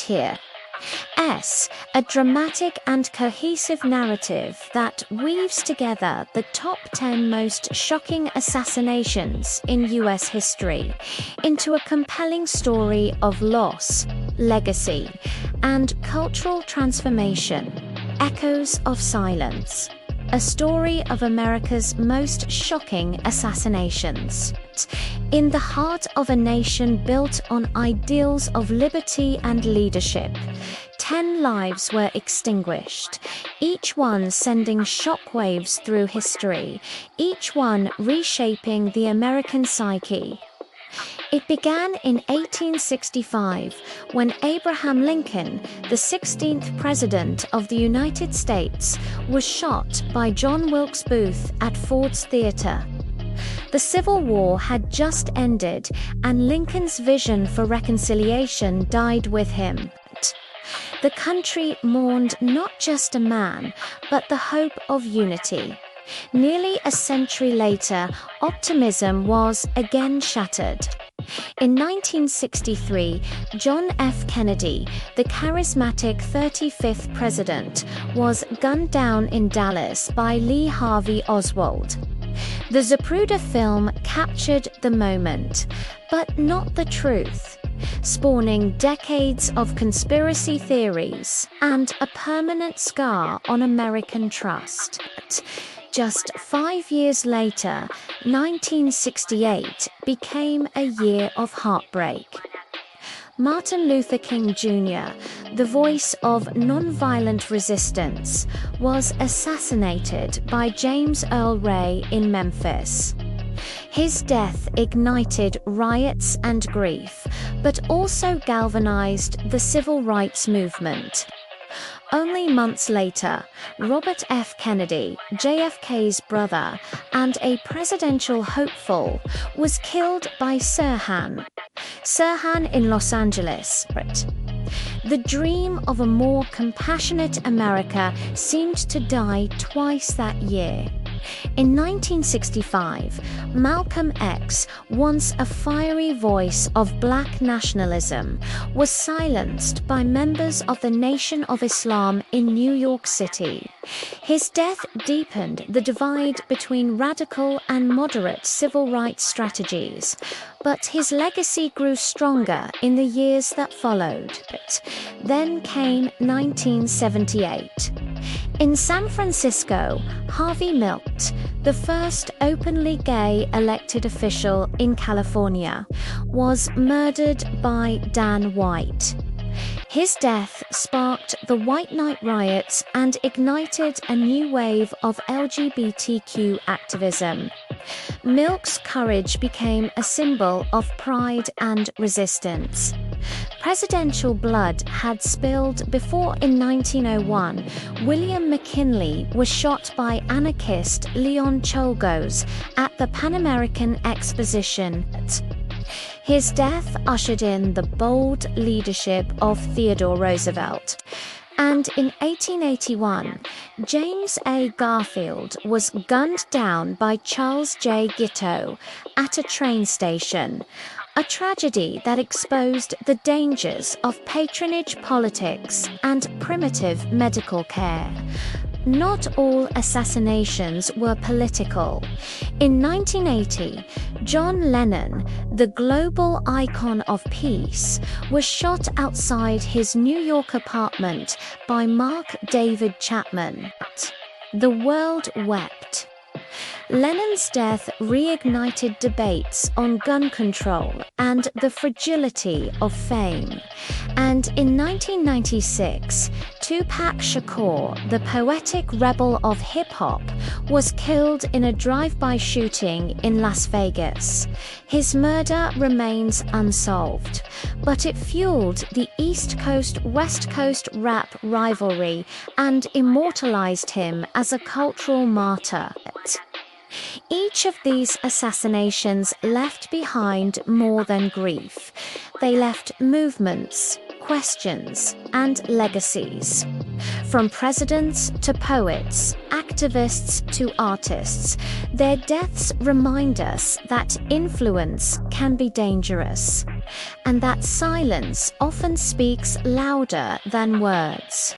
right here. A dramatic and cohesive narrative that weaves together the top 10 most shocking assassinations in US history into a compelling story of loss, legacy, and cultural transformation. Echoes of Silence. A story of America's most shocking assassinations. In the heart of a nation built on ideals of liberty and leadership, 10 lives were extinguished, each one sending shockwaves through history, each one reshaping the American psyche. It began in 1865 when Abraham Lincoln, the 16th President of the United States, was shot by John Wilkes Booth at Ford's Theater. The Civil War had just ended, and Lincoln's vision for reconciliation died with him. The country mourned not just a man, but the hope of unity. Nearly a century later, optimism was again shattered. In 1963, John F. Kennedy, the charismatic 35th president, was gunned down in Dallas by Lee Harvey Oswald. The Zapruder film captured the moment, but not the truth, spawning decades of conspiracy theories and a permanent scar on American trust. Just 5 years later, 1968 became a year of heartbreak. Martin Luther King Jr., the voice of nonviolent resistance, was assassinated by James Earl Ray in Memphis. His death ignited riots and grief, but also galvanized the civil rights movement. Only months later, Robert F. Kennedy, JFK's brother and a presidential hopeful, was killed by Sirhan in Los Angeles. The dream of a more compassionate America seemed to die twice that year. In 1965, Malcolm X, once a fiery voice of black nationalism, was silenced by members of the Nation of Islam in New York City. His death deepened the divide between radical and moderate civil rights strategies, but his legacy grew stronger in the years that followed. Then came 1978. In San Francisco, Harvey Milk, the first openly gay elected official in California, was murdered by Dan White. His death sparked the White Night riots and ignited a new wave of LGBTQ activism. Milk's courage became a symbol of pride and resistance. Presidential blood had spilled before in 1901, William McKinley was shot by anarchist Leon Czolgosz at the Pan American Exposition. His death ushered in the bold leadership of Theodore Roosevelt. And in 1881, James A. Garfield was gunned down by Charles J. Guiteau at a train station, a tragedy that exposed the dangers of patronage politics and primitive medical care. Not all assassinations were political. In 1980, John Lennon, the global icon of peace, was shot outside his New York apartment by Mark David Chapman. The world wept. Lennon's death reignited debates on gun control and the fragility of fame. And in 1996, Tupac Shakur, the poetic rebel of hip-hop, was killed in a drive-by shooting in Las Vegas. His murder remains unsolved, but it fueled the East Coast-West Coast rap rivalry and immortalized him as a cultural martyr. Each of these assassinations left behind more than grief. They left movements, questions, and legacies. From presidents to poets, activists to artists, their deaths remind us that influence can be dangerous. and that silence often speaks louder than words.